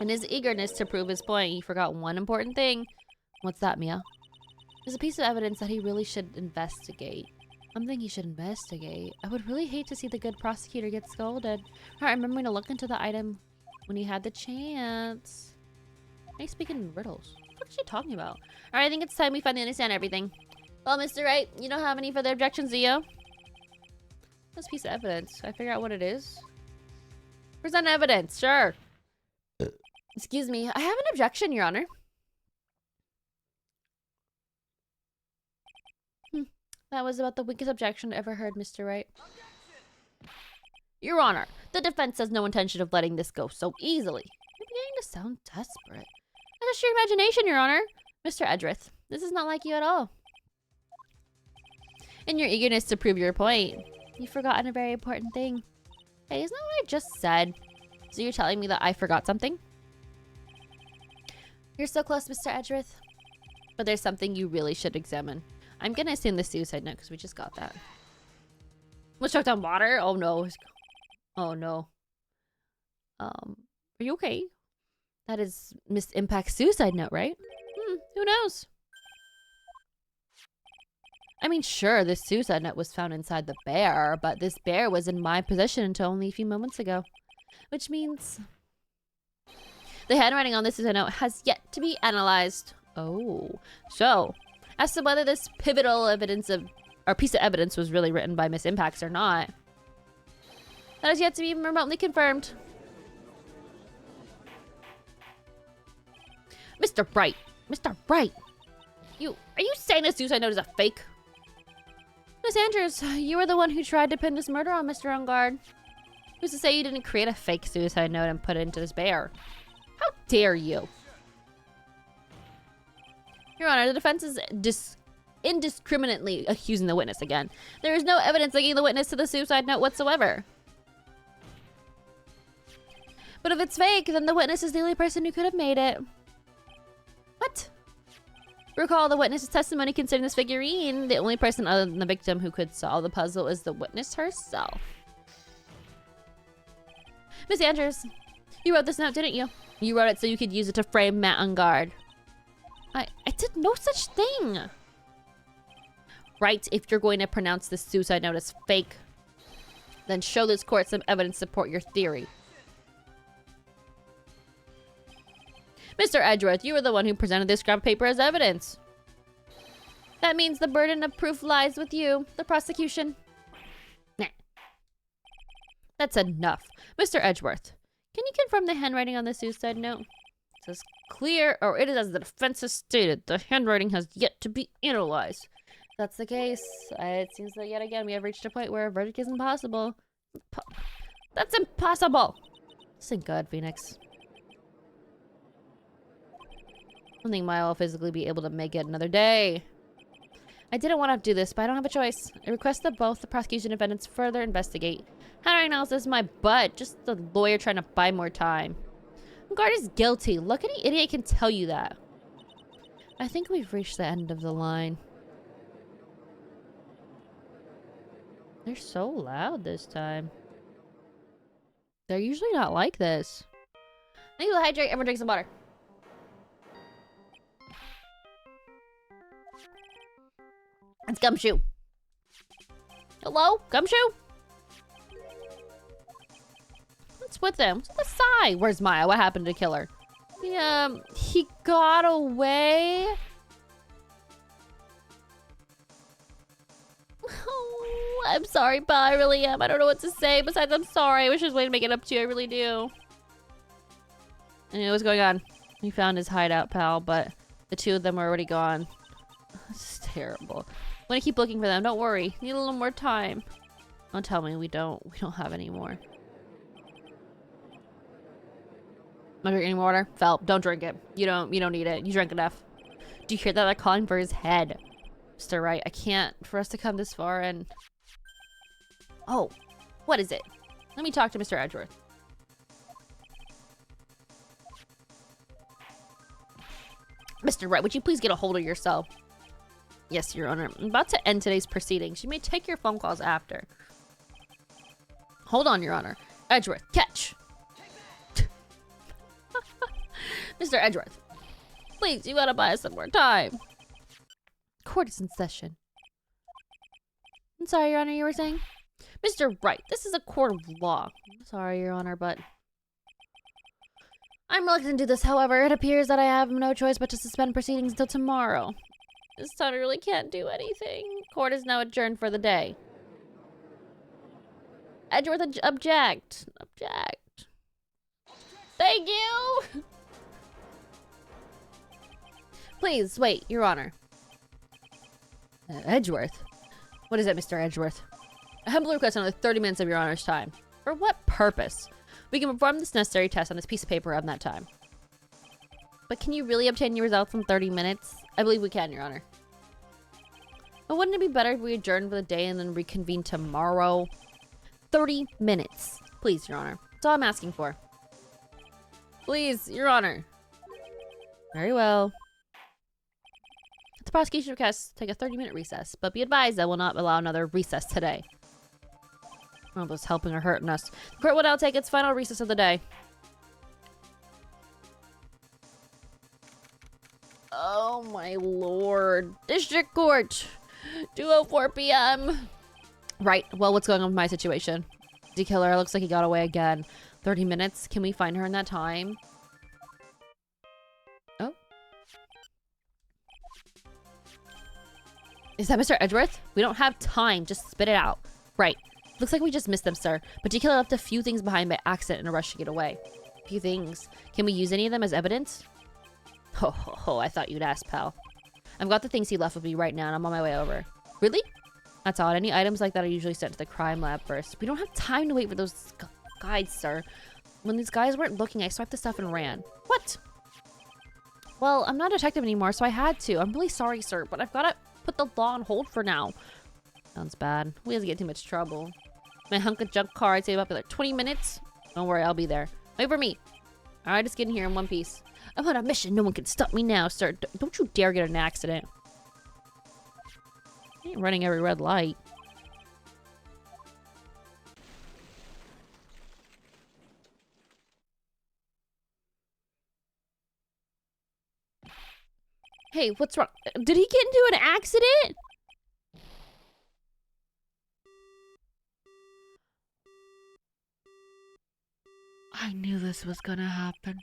in his eagerness to prove his point, he forgot one important thing. What's that, Mia? There's a piece of evidence that he really should investigate. Something he should investigate. I would really hate to see the good prosecutor get scolded. Alright, remember to look into the item when he had the chance. Why are you speaking in riddles? What is she talking about? Alright, I think it's time we finally understand everything. Well, Mr. Wright, you don't have any further objections, do you? This piece of evidence. I figure out what it is. Present evidence, sure. Excuse me, I have an objection, Your Honor. That was about the weakest objection ever heard, Mr. Wright. Your Honor, the defense has no intention of letting this go so easily. You're beginning to sound desperate. That's just your imagination, Your Honor. Mr. Edgeworth, this is not like you at all. In your eagerness to prove your point, you've forgotten a very important thing. Hey, isn't that what I just said? So you're telling me that I forgot something? You're so close, Mr. Edgeworth. But there's something you really should examine. I'm gonna assume the suicide note because we just got that. Was choked on water? Oh no. Oh no. Are you okay? That is Miss Impact's suicide note, right? Who knows? I mean, sure, this suicide note was found inside the bear, but this bear was in my possession until only a few moments ago. Which means the handwriting on this suicide note has yet to be analyzed. Oh, so as to whether this pivotal evidence of, or piece of evidence was really written by Miss Impacts or not, that is yet to be even remotely confirmed. Mr. Bright, Mr. Bright, are you saying this suicide note is a fake? Miss Andrews, you were the one who tried to pin this murder on Mr. Ungard. Who's to say you didn't create a fake suicide note and put it into this bear? How dare you? Your Honor, the defense is indiscriminately accusing the witness again. There is no evidence linking the witness to the suicide note whatsoever. But if it's fake, then the witness is the only person who could have made it. What? Recall the witness's testimony concerning this figurine. The only person other than the victim who could solve the puzzle is the witness herself. Miss Andrews, you wrote this note, didn't you? You wrote it so you could use it to frame Matt Ungard. I did no such thing. Right, if you're going to pronounce this suicide note as fake, then show this court some evidence to support your theory. Mr. Edgeworth, you were the one who presented this scrap paper as evidence. That means the burden of proof lies with you, the prosecution. Nah. That's enough. Mr. Edgeworth, can you confirm the handwriting on the suicide note? It says clear, or it is as the defense has stated. The handwriting has yet to be analyzed. If that's the case, it seems that yet again we have reached a point where a verdict is impossible. That's impossible! This ain't good, Phoenix. I think Maya will physically be able to make it another day. I didn't want to do this, but I don't have a choice. I request that both the prosecution and defendants further investigate. Handwriting analysis is my butt. Just the lawyer trying to buy more time. Guard is guilty. Look, any idiot can tell you that. I think we've reached the end of the line. They're so loud this time. They're usually not like this. I need to hydrate. Everyone drink some water. It's Gumshoe. Hello? Gumshoe? What's with him? What's the sigh? Where's Maya? What happened to kill her? He got away? Oh, I'm sorry, Pa. I really am. I don't know what to say. Besides, I'm sorry. I wish there was a way to make it up to you. I really do. I knew what's going on. We found his hideout, pal, but the two of them were already gone. This is terrible. I'm gonna keep looking for them. Don't worry. Need a little more time. Don't tell me we don't have any more. Not drink any more water? Phelp, don't drink it. You don't need it. You drank enough. Do you hear that? They're calling for his head. Mr. Wright, I can't for us to come this far and... Oh, what is it? Let me talk to Mr. Edgeworth. Mr. Wright, would you please get a hold of yourself? Yes, Your Honor. I'm about to end today's proceedings. You may take your phone calls after. Hold on, Your Honor. Edgeworth, catch! Mr. Edgeworth, please, you gotta buy us some more time. Court is in session. I'm sorry, Your Honor, you were saying? Mr. Wright, this is a court of law. I'm sorry, Your Honor, but... I'm reluctant to do this, however. It appears that I have no choice but to suspend proceedings until tomorrow. This time I really can't do anything. Court is now adjourned for the day. Edgeworth, object. Object. Thank you! Please, wait, Your Honor. Edgeworth? What is it, Mr. Edgeworth? I humbly request another 30 minutes of Your Honor's time. For what purpose? We can perform this necessary test on this piece of paper on that time. But can you really obtain your results in 30 minutes? I believe we can, Your Honor. But wouldn't it be better if we adjourn for the day and then reconvene tomorrow? 30 minutes. Please, Your Honor. That's all I'm asking for. Please, Your Honor. Very well. The prosecution requests take a 30-minute recess, but be advised I will not allow another recess today. I don't know if it's helping or hurting us. The court will now take its final recess of the day. Oh my lord. District Court! 2:04 p.m. Right. Well, what's going on with my situation? The killer looks like he got away again. 30 minutes. Can we find her in that time? Oh. Is that Mr. Edgeworth? We don't have time. Just spit it out. Right. Looks like we just missed them, sir. But D-Killer left a few things behind by accident in a rush to get away. A few things. Can we use any of them as evidence? Ho, ho, ho. I thought you'd ask, pal. I've got the things he left with me right now, and I'm on my way over. Really? That's odd. Any items like that are usually sent to the crime lab first. We don't have time to wait for those guides, sir. When these guys weren't looking, I swiped the stuff and ran. What? Well, I'm not a detective anymore, so I had to. I'm really sorry, sir, but I've got to put the law on hold for now. Sounds bad. We have to get too much trouble. My hunk of junk car, I'd say about like 20 minutes. Don't worry, I'll be there. Wait for me. All right, just get in here in one piece. I'm on a mission. No one can stop me now, sir. Don't you dare get in an accident. I ain't running every red light. Hey, what's wrong? Did he get into an accident? I knew this was gonna happen.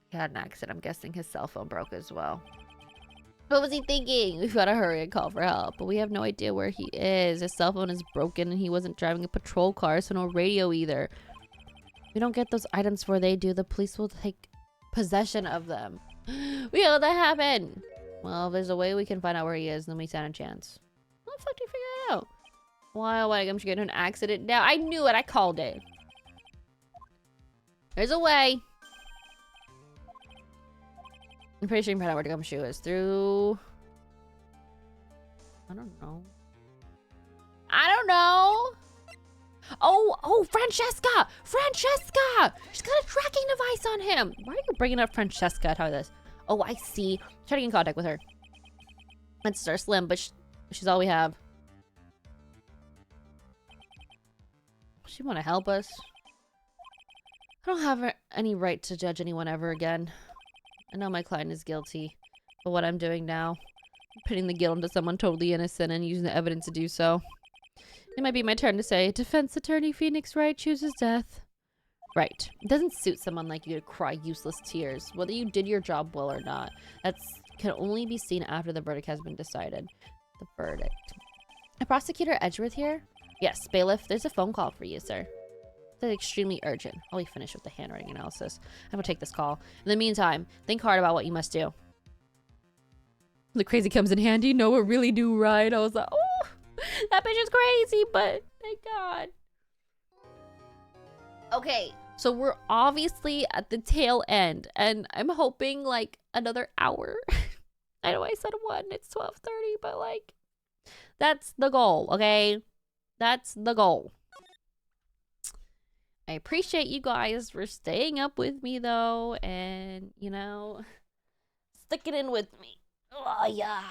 He had an accident. I'm guessing his cell phone broke as well. What was he thinking? We've got to hurry and call for help. But we have no idea where he is. His cell phone is broken and he wasn't driving a patrol car, so no radio either. We don't get those items before they do. The police will take possession of them. We let that happen. Well, if there's a way we can find out where he is, then we stand a chance. How the fuck do you figure it out? Why, oh, I'm getting in an accident now. I knew it. I called it. There's a way. I'm pretty sure you can find out where the gumshoe is. Through... I don't know. I don't know! Oh, Francesca! Francesca! She's got a tracking device on him! Why are you bringing up Francesca to this? Oh, I see. Try to get in contact with her. It's Star Slim, but she's all we have. She want to help us? I don't have any right to judge anyone ever again. I know my client is guilty, but what I'm doing now, I'm putting the guilt onto someone totally innocent and using the evidence to do so. It might be my turn to say, defense attorney Phoenix Wright chooses death. Right. It doesn't suit someone like you to cry useless tears, whether you did your job well or not. That can only be seen after the verdict has been decided. The verdict. A prosecutor Edgeworth here? Yes, bailiff, there's a phone call for you, sir. It's extremely urgent. I'll be finished with the handwriting analysis. I'm gonna take this call. In the meantime, think hard about what you must do. The crazy comes in handy. No, it really do right. I was like, oh, that bitch is crazy, but thank God. Okay, so we're obviously at the tail end, and I'm hoping like another hour. I know I said 1, it's 12:30, but like, that's the goal, okay? That's the goal. I appreciate you guys for staying up with me, though, and, you know, sticking in with me. Oh, yeah.